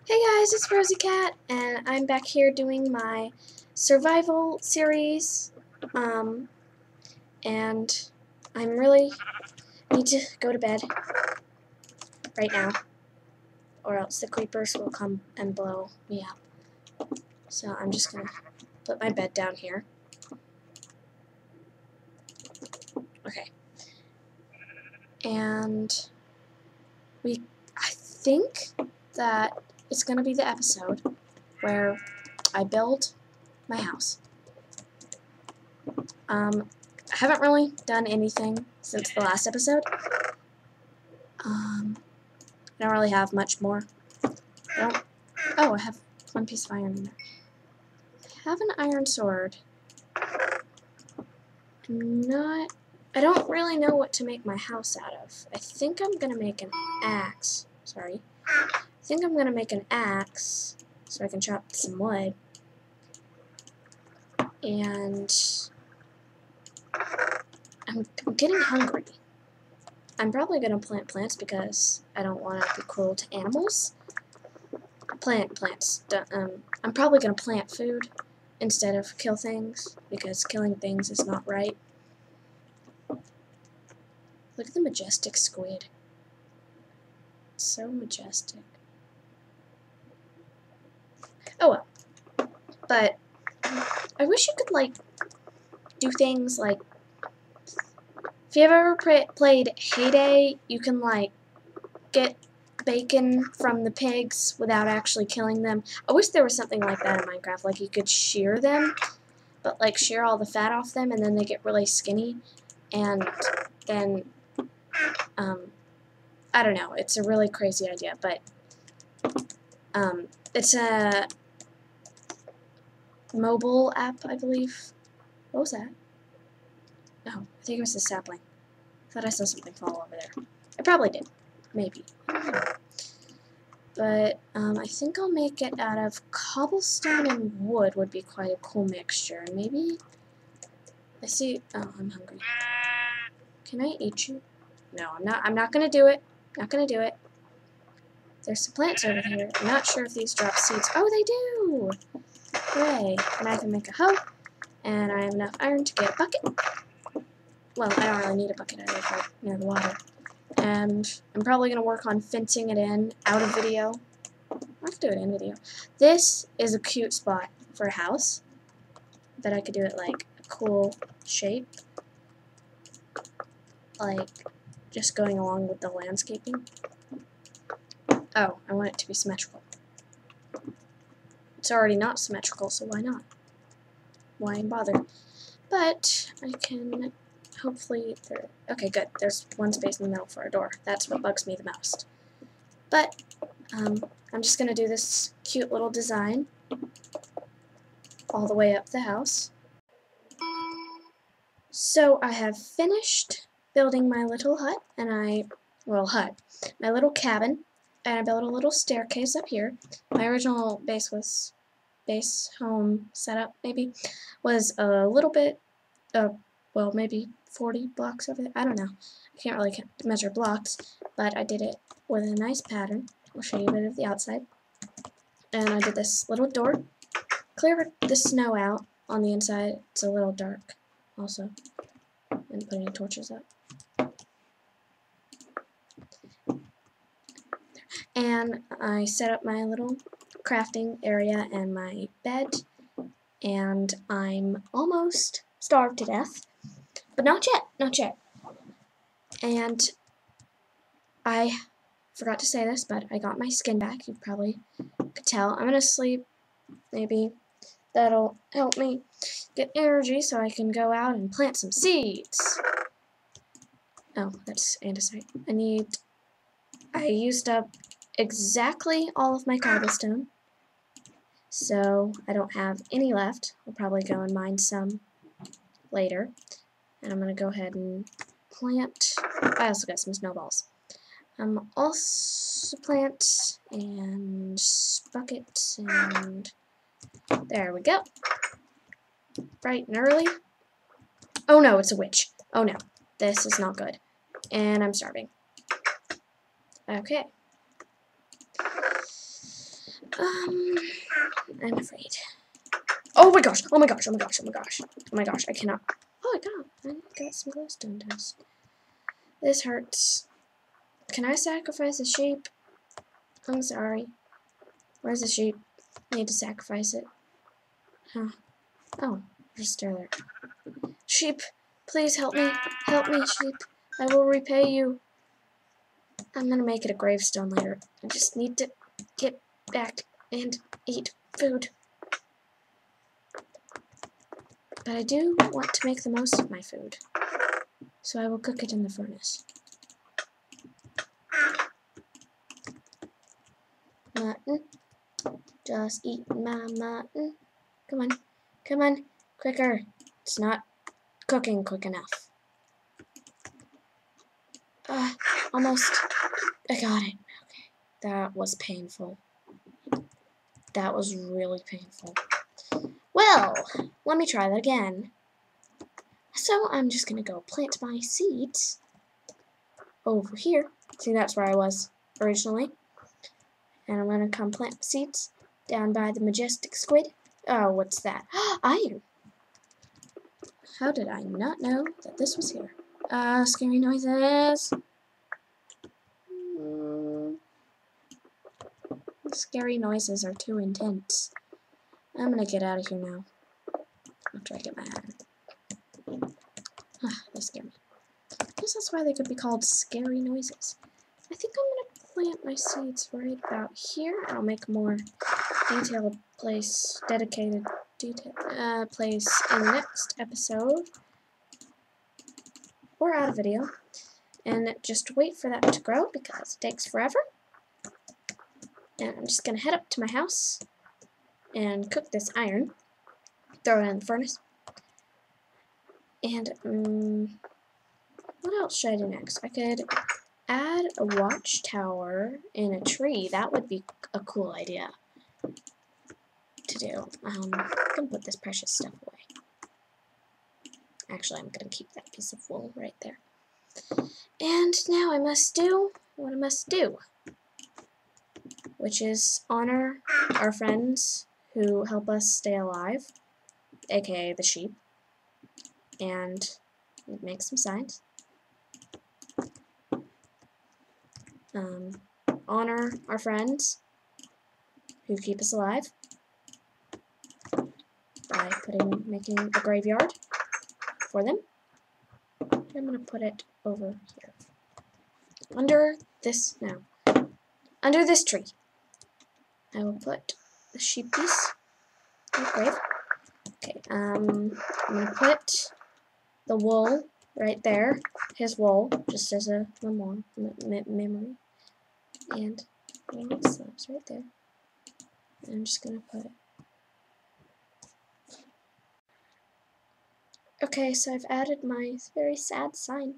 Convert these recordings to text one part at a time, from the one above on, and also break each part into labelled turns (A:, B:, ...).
A: Hey guys, it's Rosie Cat, and I'm back here doing my survival series. And I'm really need to go to bed right now, or else the creepers will come and blow me up. So I'm just gonna put my bed down here. Okay. And I think that it's gonna be the episode where I build my house. I haven't really done anything since the last episode. I don't really have much more. Oh, I have one piece of iron in there. I have an iron sword. I don't really know what to make my house out of. I think I'm gonna make an axe. Sorry. I think I'm gonna make an axe so I can chop some wood. And I'm getting hungry. I'm probably gonna plant plants because I don't want to be cruel to animals. Plants. I'm probably gonna plant food instead of kill things because killing things is not right. Look at the majestic squid. It's so majestic. Oh well. But I wish you could like do things like if you've ever played Heyday, you can like get bacon from the pigs without actually killing them. I wish there was something like that in Minecraft, like you could shear them, but like shear all the fat off them and then they get really skinny, and then I don't know, it's a really crazy idea, but it's a mobile app, I believe. What was that? Oh, I think it was a sapling. I thought I saw something fall over there. I probably did. Maybe. But I think I'll make it out of cobblestone and wood would be quite a cool mixture. And maybe I see. Oh, I'm hungry. Can I eat you? No, I'm not. I'm not gonna do it. Not gonna do it. There's some plants over here. I'm not sure if these drop seeds. Oh, they do. Hooray! And I can make a hoe. And I have enough iron to get a bucket. Well, I don't really need a bucket. I live right near the water. And I'm probably going to work on fencing it in out of video. I can do it in video. This is a cute spot for a house. That I could do it like a cool shape. Like just going along with the landscaping. Oh, I want it to be symmetrical. It's already not symmetrical, so why not? Why bother? But I can hopefully... Okay, good. There's one space in the middle for a door. That's what bugs me the most. But I'm just going to do this cute little design all the way up the house. So I have finished building my little hut, and my little cabin, and I built a little staircase up here. My original base home setup maybe was a little bit, well, maybe 40 blocks over there. I don't know. I can't really measure blocks, but I did it with a nice pattern. I'll show you a bit of the outside. And I did this little door. Cleared the snow out on the inside. It's a little dark also. Didn't put any torches up. And I set up my little crafting area and my bed. And I'm almost starved to death. But not yet, not yet. And I forgot to say this, but I got my skin back. You probably could tell. I'm gonna sleep. Maybe that'll help me get energy so I can go out and plant some seeds. Oh, that's andesite. I used up exactly all of my cobblestone, so I don't have any left. I'll probably go and mine some later. And I'm going to go ahead and plant. I also got some snowballs. Also plant and bucket, and there we go. Bright and early. Oh no, it's a witch. Oh no, this is not good. And I'm starving. Okay. I'm afraid. Oh my gosh, oh my gosh, oh my gosh, oh my gosh. Oh my gosh, I cannot. Oh, I got some glowstone dust. This hurts. Can I sacrifice a sheep? I'm sorry. Where's the sheep? I need to sacrifice it. Huh. Oh, you're still there. Sheep, please help me. Help me, sheep. I will repay you. I'm gonna make it a gravestone later. I just need to get back and eat food. But I do want to make the most of my food. So I will cook it in the furnace. Mutton. Just eat my mutton. Come on. Come on. Quicker. It's not cooking quick enough. Almost. I got it. Okay. That was painful. That was really painful. Well, let me try that again. So I'm just going to go plant my seeds over here. See, that's where I was originally. And I'm going to come plant seeds down by the majestic squid. Oh, what's that? Iron! How did I not know that this was here? Scary noises. Scary noises are too intense. I'm going to get out of here now. After I get my iron. They scare me. I guess that's why they could be called scary noises. I think I'm going to plant my seeds right about here. I'll make a more detailed place, dedicated place in the next episode. Or out of video. And just wait for that to grow because it takes forever. And I'm just going to head up to my house and cook this iron. Throw it in the furnace. And, what else should I do next? I could add a watchtower in a tree. That would be a cool idea to do. I'm going to put this precious stuff away. Actually, I'm going to keep that piece of wool right there. And now I must do what I must do, which is honor our friends who help us stay alive, aka the sheep, and make some signs. Honor our friends who keep us alive by making a graveyard for them. I'm going to put it over here. Under this tree. I will put the sheep piece in the grave. Okay, I'm going to put the wool right there, his wool, just as a memory. And one of the slabs right there. And I'm just going to put it. Okay, so I've added my very sad sign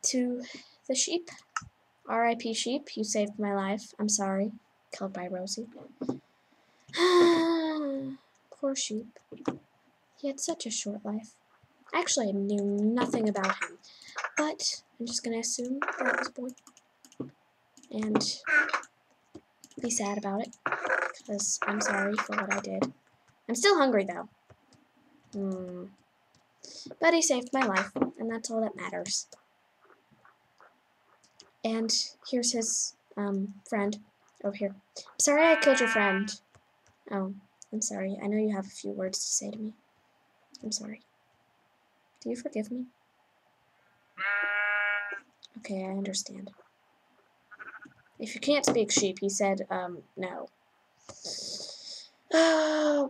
A: to the sheep. R.I.P. sheep, you saved my life. I'm sorry. Killed by Rosie. Poor sheep. He had such a short life. Actually, I knew nothing about him. But I'm just going to assume that was a boy. And be sad about it. Because I'm sorry for what I did. I'm still hungry, though. But he saved my life. And that's all that matters. And here's his friend over here. I'm sorry I killed your friend. Oh, I'm sorry. I know you have a few words to say to me. I'm sorry. Do you forgive me? Okay, I understand. If you can't speak sheep, he said, no.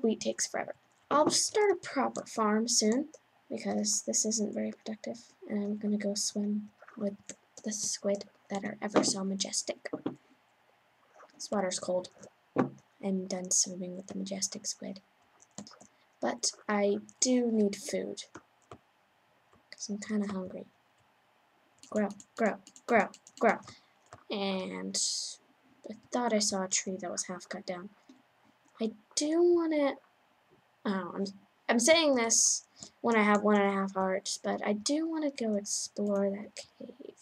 A: Wheat takes forever. I'll start a proper farm soon, because this isn't very productive, and I'm gonna go swim with the squid that are ever so majestic. This water's cold. I'm done swimming with the majestic squid. But I do need food, because I'm kind of hungry. Grow, grow, grow, grow. And I thought I saw a tree that was half cut down. I do want to... Oh, I'm saying this when I have 1.5 hearts, but I do want to go explore that cave.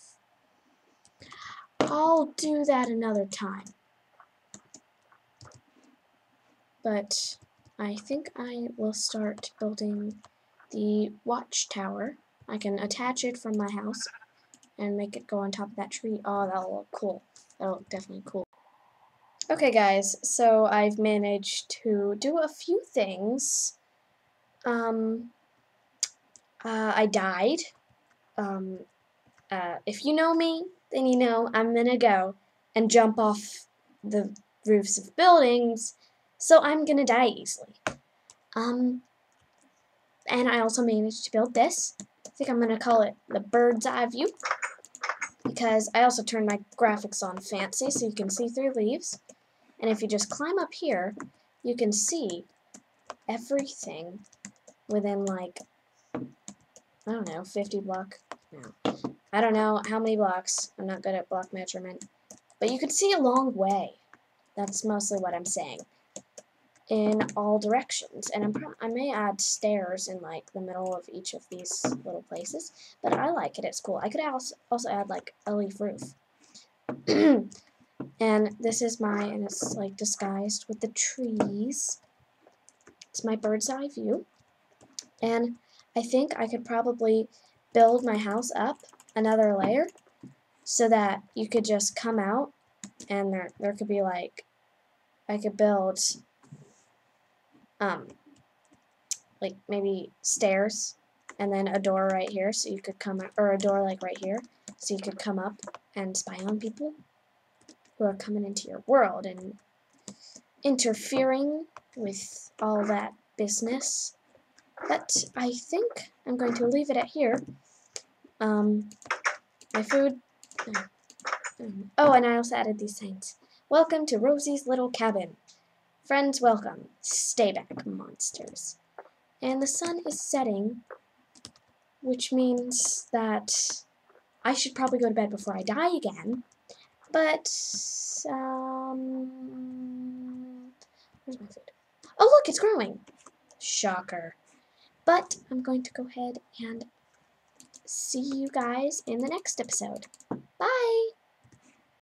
A: I'll do that another time. but I think I will start building the watchtower. I can attach it from my house and make it go on top of that tree. Oh, that'll look cool. That'll look definitely cool. Okay, guys, so I've managed to do a few things. I died. If you know me, then you know I'm gonna go and jump off the roofs of buildings, so I'm gonna die easily. And I also managed to build this. I think I'm gonna call it the bird's eye view, because I also turned my graphics on fancy so you can see through leaves. And if you just climb up here, you can see everything within, like, I don't know, 50 block? No. I don't know how many blocks. I'm not good at block measurement. But you can see a long way. That's mostly what I'm saying. In all directions. And I may add stairs in, like, the middle of each of these little places. But I like it. It's cool. I could also add, like, a leaf roof. And this is and it's, like, disguised with the trees. It's my bird's eye view. And I think I could probably build my house up another layer so that you could just come out and there could be, like, I could build like maybe stairs and then a door right here so you could come out, or a door like right here so you could come up and spy on people who are coming into your world and interfering with all that business. But I think I'm going to leave it at here. My food. Oh, and I also added these signs. Welcome to Rosie's little cabin. Friends, welcome. Stay back, monsters. And the sun is setting, which means that I should probably go to bed before I die again. But, where's my food? Oh, look, it's growing. Shocker. But I'm going to go ahead and see you guys in the next episode. Bye!